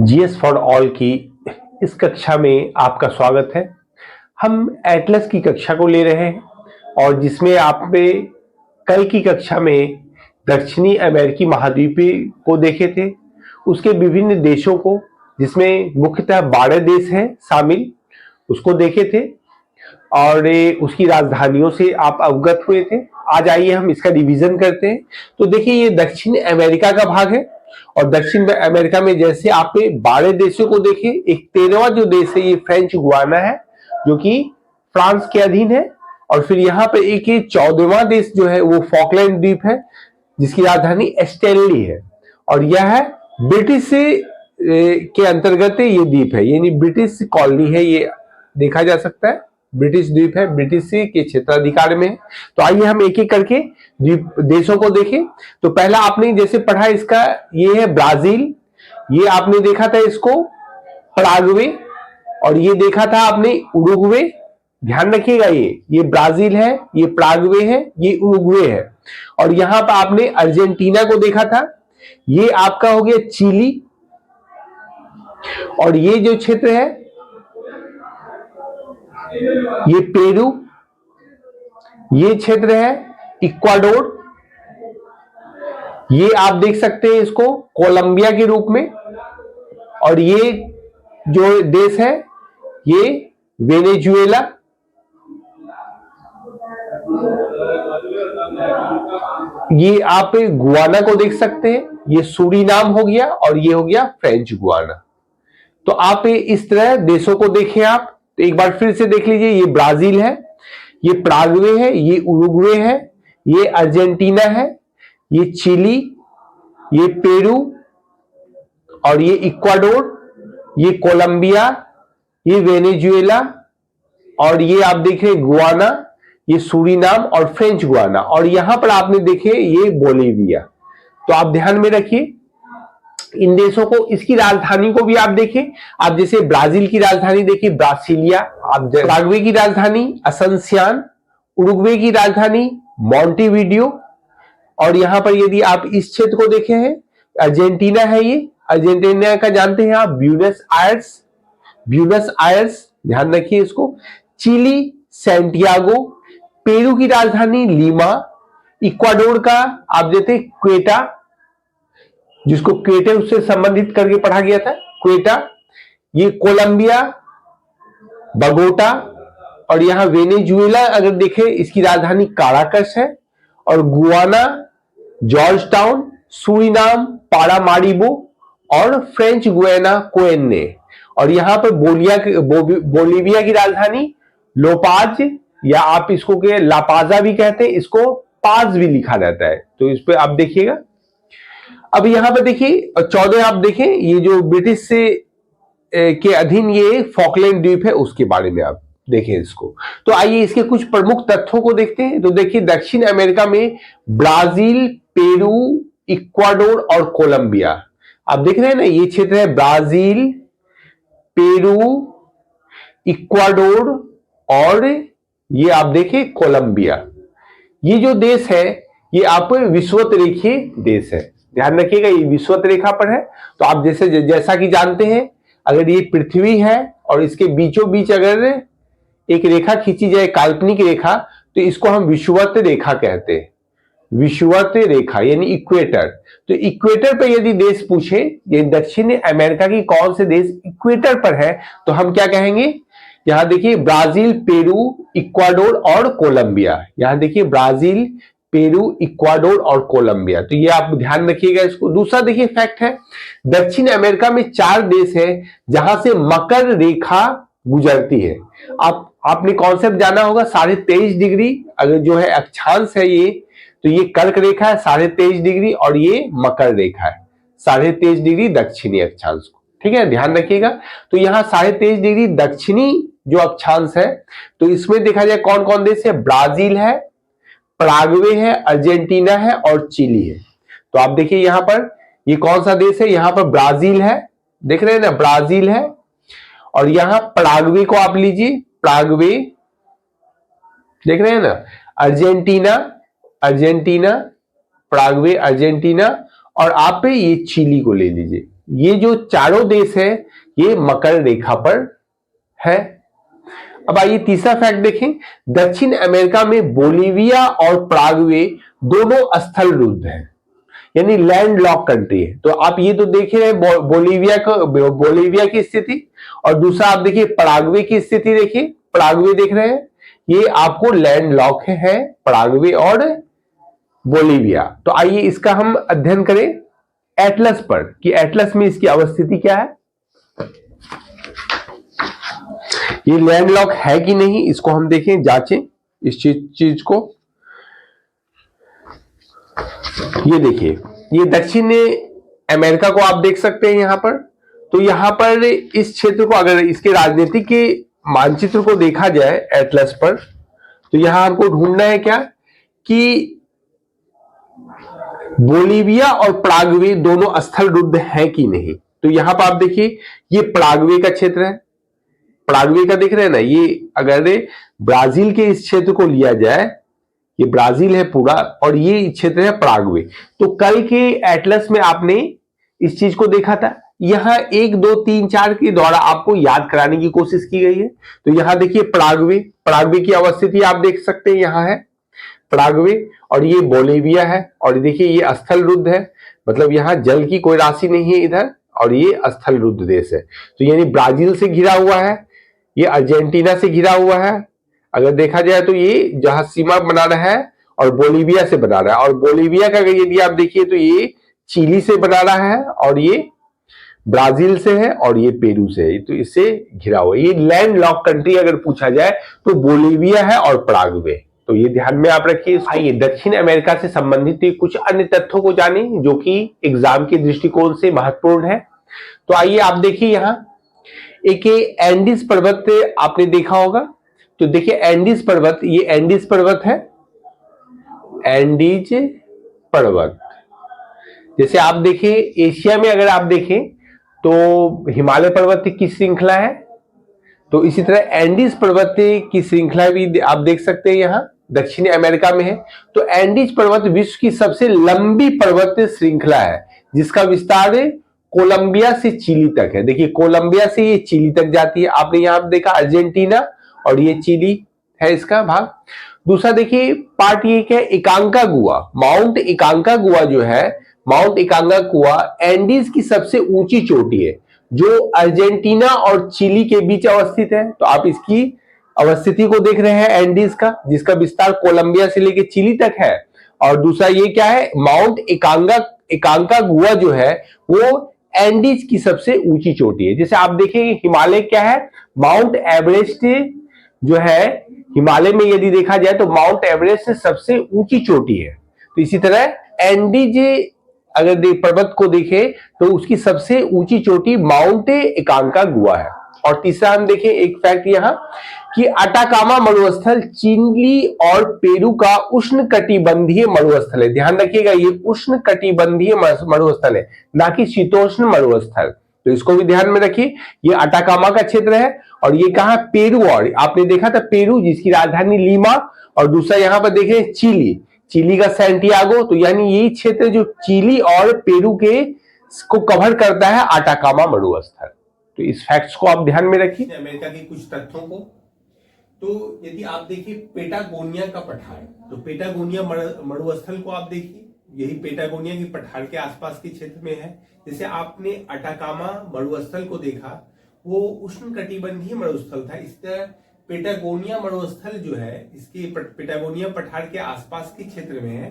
GS for all की इस कक्षा में आपका स्वागत है। हम एटलस की कक्षा को ले रहे हैं और जिसमें आपने कल की कक्षा में दक्षिणी अमेरिकी महाद्वीप को देखे थे, उसके विभिन्न देशों को, जिसमें मुख्यतः 12 देश हैं शामिल, उसको देखे थे और उसकी राजधानियों से आप अवगत हुए थे। आज आइए हम इसका रिवीजन करते हैं। तो देखिए, ये दक्षिण अमेरिका का भाग है और दक्षिण अमेरिका में जैसे आपने 12 देशों को देखे, एक 13वां जो देश है ये फ्रेंच गुयाना है, जो कि फ्रांस के अधीन है। और फिर यहाँ पे एक 14वां देश जो है वो फॉकलैंड द्वीप है, जिसकी राजधानी स्टैनली है और यह है ब्रिटिश के अंतर्गत ये द्वीप है, यानी ब्रिटिश कॉलोनी है, ये देखा जा सकता है। ब्रिटिश द्वीप है, ब्रिटिश के क्षेत्राधिकार में है। तो आइए हम एक एक करके देशों को देखें। तो पहला आपने जैसे पढ़ा, इसका ये है ब्राजील, ये आपने देखा था इसको पराग्वे, और ये देखा था आपने उरुग्वे। ध्यान रखिएगा, ये ब्राजील है, ये पराग्वे है, ये उरुग्वे है। और यहां पर आपने अर्जेंटीना को देखा था, ये आपका हो गया चिली। और ये जो क्षेत्र है ये पेरू, ये क्षेत्र है इक्वाडोर, ये आप देख सकते हैं इसको कोलंबिया के रूप में। और ये जो देश है ये वेनेजुएला, ये आप गुयाना को देख सकते हैं, ये सूरीनाम हो गया और ये हो गया फ्रेंच गुयाना। तो आप इस तरह देशों को देखें आप। तो एक बार फिर से देख लीजिए, ये ब्राजील है, ये पराग्वे है, ये उरुग्वे है, ये अर्जेंटीना है, ये चिली, ये पेरू, और ये इक्वाडोर, ये कोलंबिया, ये वेनेजुएला, और ये आप देख रहे गुयाना, ये सूरीनाम और फ्रेंच गुयाना। और यहां पर आपने देखे ये बोलीविया। तो आप ध्यान में रखिए इन देशों को। इसकी राजधानी को भी आप देखें। आप जैसे ब्राजील की राजधानी देखिए ब्रासिलिया, आप पराग्वे की राजधानी असंसियान, उरुग्वे की राजधानी मॉन्टेविडियो। और यहां पर यदि आप इस क्षेत्र को देखे हैं, अर्जेंटीना है, ये अर्जेंटीना का जानते हैं आप ब्यूनस आयर्स, ध्यान रखिए इसको। चिली सैंटियागो, पेरू की राजधानी लीमा, इक्वाडोर का आप देते क्वेटा, जिसको क्वेटे उससे संबंधित करके पढ़ा गया था, क्वेटा। ये कोलंबिया बगोटा, और यहां वेनेजुएला अगर देखें इसकी राजधानी काराकस है। और Guyana George town, Suriname Paramaribo, और फ्रेंच गुयाना कोएने। और यहां पर बोलीविया की राजधानी लोपाज, या आप इसको के लापाजा भी कहते हैं, इसको पाज भी लिखा जाता है। तो इस पे आप देखिएगा। अब यहां पर देखिए 14 आप देखें, ये जो ब्रिटिश से के अधीन ये फॉकलैंड द्वीप है, उसके बारे में आप देखें इसको। तो आइए इसके कुछ प्रमुख तथ्यों को देखते हैं। तो देखिए दक्षिण अमेरिका में ब्राजील, पेरू, इक्वाडोर और कोलंबिया, आप देख रहे हैं ना, ये क्षेत्र है ब्राजील, पेरू, इक्वाडोर और ये आप देखें कोलंबिया। ये जो देश है ये आप विषुवत रेखीय देश है, ध्यान रखिएगा, ये विषुवत रेखा पर है। तो आप जैसा कि जानते हैं, अगर ये पृथ्वी है और इसके बीचों बीच अगर एक रेखा खींची जाए, काल्पनिक रेखा, तो इसको हम विषुवत रेखा कहते हैं। विषुवत रेखा यानी इक्वेटर। तो इक्वेटर पर यदि देश पूछे, ये दक्षिण अमेरिका की कौन से देश इक्वेटर पर है, तो हम क्या कहेंगे। यहां देखिए ब्राजील, पेरू, इक्वाडोर और कोलंबिया। यहां देखिए ब्राजील, पेरू, इक्वाडोर और कोलंबिया। तो ये आप ध्यान रखिएगा इसको। दूसरा देखिए फैक्ट है, दक्षिण अमेरिका में 4 देश है जहां से मकर रेखा गुजरती है। आपने कॉन्सेप्ट जाना होगा, 23.5 डिग्री अगर जो है अक्षांश है ये, तो ये कर्क रेखा है 23.5 डिग्री, और ये मकर रेखा है 23.5 डिग्री दक्षिणी अक्षांश को, ठीक है, ध्यान रखिएगा। तो यहाँ 23.5 डिग्री दक्षिणी जो अक्षांश है, तो इसमें देखा जाए कौन कौन देश है, ब्राजील है, पराग्वे है, अर्जेंटीना है और चिली है। तो आप देखिए यहां पर ये कौन सा देश है, यहां पर ब्राजील है, देख रहे हैं ना, ब्राजील है। और यहां पराग्वे को आप लीजिए, पराग्वे देख रहे हैं ना, अर्जेंटीना, पराग्वे, अर्जेंटीना, और आप ये चिली को ले लीजिए, ये जो चारों देश है ये मकर रेखा पर है। अब आइए तीसरा फैक्ट देखें। दक्षिण अमेरिका में बोलीविया और पराग्वे दोनों स्थल रुद्ध हैं, यानी लैंड लॉक कंट्री है। तो आप ये तो देख रहे हैं बोलीविया की स्थिति, और दूसरा आप देखिए पराग्वे की स्थिति। देखिए पराग्वे देख रहे हैं, ये आपको लैंड लॉक है पराग्वे और बोलीविया। तो आइए इसका हम अध्ययन करें एटलस पर कि एटलस में इसकी अवस्थिति क्या है, ये लैंडलॉक है कि नहीं, इसको हम देखें, जांचें इस चीज को। ये देखिए, ये दक्षिण अमेरिका को आप देख सकते हैं यहां पर। तो यहां पर इस क्षेत्र को अगर इसके राजनीतिक के मानचित्र को देखा जाए एटलस पर, तो यहां हमको ढूंढना है क्या कि बोलीविया और पराग्वे दोनों स्थल रुद्ध है कि नहीं। तो यहां पर आप देखिए, ये पराग्वे का क्षेत्र है, पराग्वे का देख रहे हैं ना, ये अगर ब्राजील के इस क्षेत्र को लिया जाए, ये ब्राजील है पूरा और ये क्षेत्र है पराग्वे। तो कल के एटलस में आपने इस चीज को देखा था, यहां 1 2 3 4 के द्वारा आपको याद कराने की कोशिश की गई है। तो यहां देखिए पराग्वे की अवस्थिति आप देख सकते हैं, यहां है पराग्वे और ये बोलीविया है, और देखिए ये स्थल रुद्ध है, मतलब यहां जल की कोई राशि नहीं है इधर, और ये स्थल रुद्ध देश है। तो यानी ब्राजील से घिरा हुआ है, ये अर्जेंटीना से घिरा हुआ है अगर देखा जाए तो, ये जहां सीमा बना रहा है और बोलीविया से बना रहा है, और बोलीविया का यदि आप देखिए तो ये चिली से बना रहा है, और ये ब्राजील से है, और ये पेरू से है। तो इससे घिरा हुआ, ये लैंड लॉक कंट्री अगर पूछा जाए तो बोलीविया है और पराग्वे। तो ये ध्यान में आप रखिए। आइए दक्षिण अमेरिका से संबंधित कुछ अन्य तथ्यों को जाने जो कि एग्जाम के दृष्टिकोण से महत्वपूर्ण है। तो आइए आप देखिए, यहां एक एंडीज पर्वत आपने देखा होगा। तो देखिए एंडीज पर्वत, ये एंडीज पर्वत है, एंडीज पर्वत। जैसे आप देखिए एशिया में अगर आप देखें तो हिमालय पर्वत की श्रृंखला है, तो इसी तरह एंडीज पर्वत की श्रृंखला भी आप देख सकते हैं, यहां दक्षिणी अमेरिका में है। तो एंडीज पर्वत विश्व की सबसे लंबी पर्वत श्रृंखला है, जिसका विस्तार कोलंबिया से चिली तक है। देखिए कोलंबिया से ये चिली तक जाती है, आपने यहां देखा अर्जेंटीना, और ये चिली है इसका भाग। दूसरा देखिए पार्ट ये क्या है, इकांकागुआ, माउंट इकांकागुआ जो है, माउंट इकांकागुआ एंडीज की सबसे ऊंची चोटी है जो अर्जेंटीना और चिली के बीच अवस्थित है। तो आप इसकी अवस्थिति को देख रहे हैं एंडीज का, जिसका विस्तार कोलंबिया से लेकर चिली तक है। और दूसरा ये क्या है, माउंट इकांकागुआ जो है वो एंडीज की सबसे ऊंची चोटी है। जैसे आप देखेंगे हिमालय क्या है, माउंट एवरेस्ट जो है, हिमालय में यदि देखा जाए तो माउंट एवरेस्ट सबसे ऊंची चोटी है। तो इसी तरह एंडीज अगर पर्वत को देखें तो उसकी सबसे ऊंची चोटी माउंट इकांकागुआ है। और तीसरा हम देखें एक फैक्ट यहां कि अटाकामा मरुस्थल चिली और पेरू का उष्ण कटिबंधीय मरुस्थल है। ध्यान रखिएगा ये उष्ण कटिबंधीय मरुस्थल है, ना कि शीतोष्ण मरुस्थल। तो इसको भी ध्यान में रखिए, ये अटाकामा का क्षेत्र है, और ये कहा पेरू, और आपने देखा था पेरू जिसकी राजधानी लीमा, और दूसरा यहां पर देखें चिली का सैंटियागो। तो यानी यही क्षेत्र जो चिली और पेरू के को कवर करता है अटाकामा मरुस्थल। तो इस फैक्ट्स को आप ध्यान में रखिए। अमेरिका के कुछ तथ्यों को, तो यदि आप देखिए पेटागोनिया का पठार, तो पेटागोनिया मरुस्थल को आप देखिए, यही पेटागोनिया की पठार के आसपास के क्षेत्र में है। जैसे आपने अटाकामा मरुस्थल को देखा, वो उष्ण कटिबंधीय मरुस्थल था। इस तरह पेटागोनिया मरुस्थल जो है, इसके पेटागोनिया पठार के आसपास के क्षेत्र में है,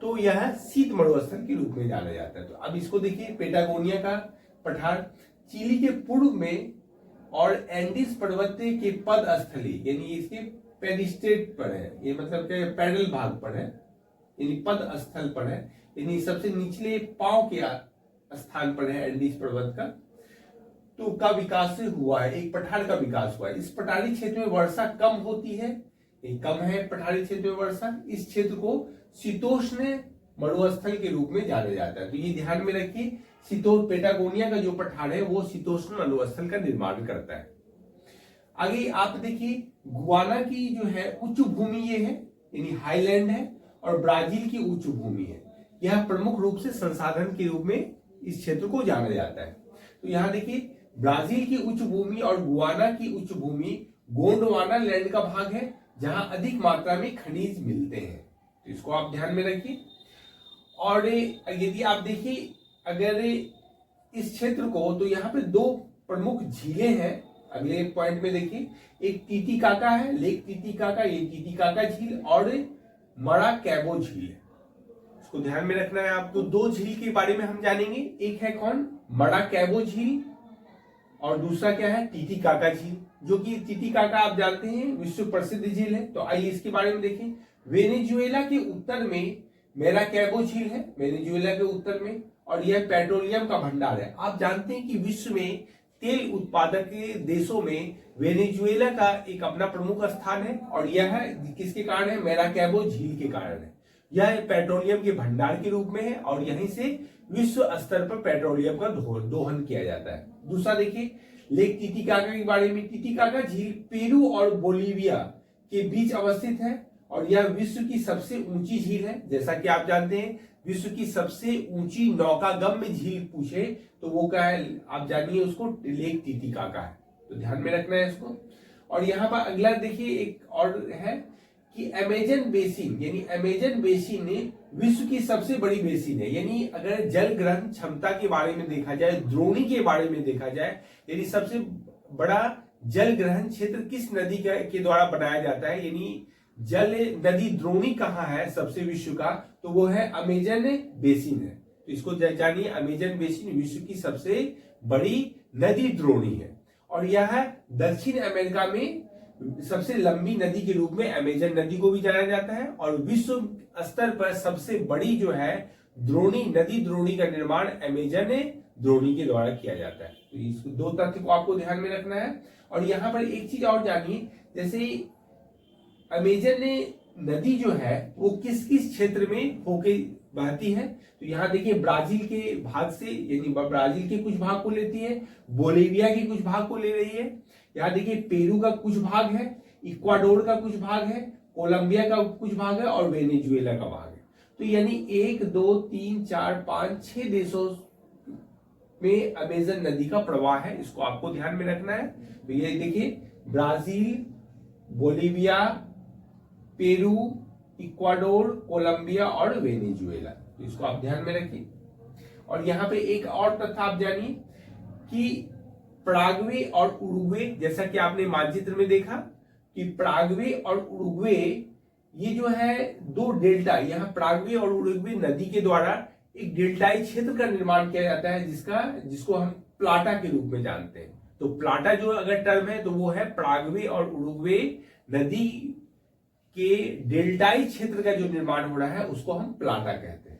तो यह शीत मरुस्थल के रूप में जाना जाता है। तो अब इसको देखिए, पेटागोनिया का पठार चिली के पूर्व में और एंडीज पर्वत के पद स्थली, यानी इसके पेडिस्टेट पर है, ये मतलब के पैडल भाग पर है, यानी पद स्थल पर है, यानी सबसे निचले पांव के स्थान पर है एंडीज पर्वत का। तो का विकास हुआ है, एक पठार का विकास हुआ है। इस पठारी क्षेत्र में वर्षा कम होती है, कम है पठारी क्षेत्र में वर्षा। इस क्षेत्र को शीतोष्ण मरुस्थल के रूप में जाना जाता है। तो ये ध्यान में रखिए, पेटागोनिया का जो पठार है वो शीतोष्ण मरुस्थल का निर्माण करता है। आगे आप देखिए गुआना की जो है उच्च भूमि ये है, यानी हाईलैंड है, और ब्राजील की उच्च भूमि है। यह प्रमुख रूप से संसाधन के रूप में इस क्षेत्र को जाना जाता है। तो यहाँ देखिए ब्राजील की उच्च भूमि और गुआना की उच्च भूमि गोंडवाना लैंड का भाग है जहां अधिक मात्रा में खनिज मिलते हैं। तो इसको आप ध्यान में रखिए। और यदि आप देखिए अगर इस क्षेत्र को, तो यहाँ पे दो प्रमुख झीलें हैं। अगले पॉइंट में देखिए, एक टीटीकाका है, लेक टीटीकाका, ये टीटीकाका झील और मराकैबो झील है। इसको ध्यान में रखना है आपको। दो झील के बारे में हम जानेंगे, एक है कौन, मराकैबो झील, और दूसरा क्या है, टीटीकाका झील, जो कि टीटीकाका आप जानते हैं विश्व प्रसिद्ध झील है। तो आइए इसके बारे में देखें। वेनेजुएला के उत्तर में मराकैबो झील है, वेनेजुएला के उत्तर में, और यह पेट्रोलियम का भंडार है। आप जानते हैं कि विश्व में तेल उत्पादक के देशों में वेनेजुएला का एक अपना प्रमुख स्थान है, और यह किसके कारण है, मराकैबो झील के कारण है। यह पेट्रोलियम के भंडार के रूप में है और यहीं से विश्व स्तर पर पेट्रोलियम का दोहन किया जाता है। दूसरा देखिए लेक टिटिकाका के बारे में। टिटिकाका झील पेरू और बोलीविया के बीच अवस्थित है और यह विश्व की सबसे ऊंची झील है। जैसा कि आप जानते हैं विश्व की सबसे ऊंची नौकागम्य झील पूछे तो वो क्या है, आप जानिए उसको, लेक टिटिकाका है। तो ध्यान में रखना है इसको। और यहाँ पर अगला देखिए एक और है कि अमेजन बेसिन, यानी अमेजन बेसिन विश्व की सबसे बड़ी बेसिन है। यानी अगर जल ग्रहण क्षमता के बारे में देखा जाए, द्रोणी के बारे में देखा जाए, यानी सबसे बड़ा जल ग्रहण क्षेत्र किस नदी के द्वारा बनाया जाता है, यानी जल नदी द्रोणी कहाँ है सबसे विश्व का, तो वो है अमेजन बेसिन है। तो इसको जानिए, अमेजन बेसिन विश्व की सबसे बड़ी नदी द्रोणी है और यह दक्षिण अमेरिका में सबसे लंबी नदी के रूप में अमेजन नदी को भी जाना जाता है। और विश्व स्तर पर सबसे बड़ी जो है द्रोणी, नदी द्रोणी का निर्माण अमेजन द्रोणी के द्वारा किया जाता है। तो इस दो तथ्य को आपको ध्यान में रखना है। और यहाँ पर एक चीज और जानिए, जैसे अमेजन नदी जो है वो किस किस क्षेत्र में होके बहती है, तो यहाँ देखिए ब्राजील के भाग से, यानी ब्राजील के कुछ भाग को लेती है, बोलीविया के कुछ भाग को ले रही है, यहाँ देखिए पेरू का कुछ भाग है, इक्वाडोर का कुछ भाग है, कोलंबिया का कुछ भाग है और वेनेजुएला का भाग है। तो यानी 1 2 3 4 5 6 देशों में अमेजन नदी का प्रवाह है, इसको आपको ध्यान में रखना है। तो ये देखिए Brazil, Bolivia, Peru, Ecuador, Colombia और वेनेजुएला, तो इसको आप ध्यान में रखिए। और यहाँ पे एक और तथ्य आप जानिए कि पराग्वे और उरुग्वे, जैसा कि आपने मानचित्र में देखा कि पराग्वे और उरुग्वे ये जो है दो डेल्टा, यहाँ पराग्वे और उरुग्वे नदी के द्वारा एक डेल्टाई क्षेत्र का निर्माण किया जाता है जिसको हम प्लाटा के रूप में जानते हैं। तो प्लाटा जो अगर टर्म है तो वो है पराग्वे और उरुग्वे नदी के डेल्टाई क्षेत्र का जो निर्माण हो रहा है उसको हम प्लाटा कहते हैं।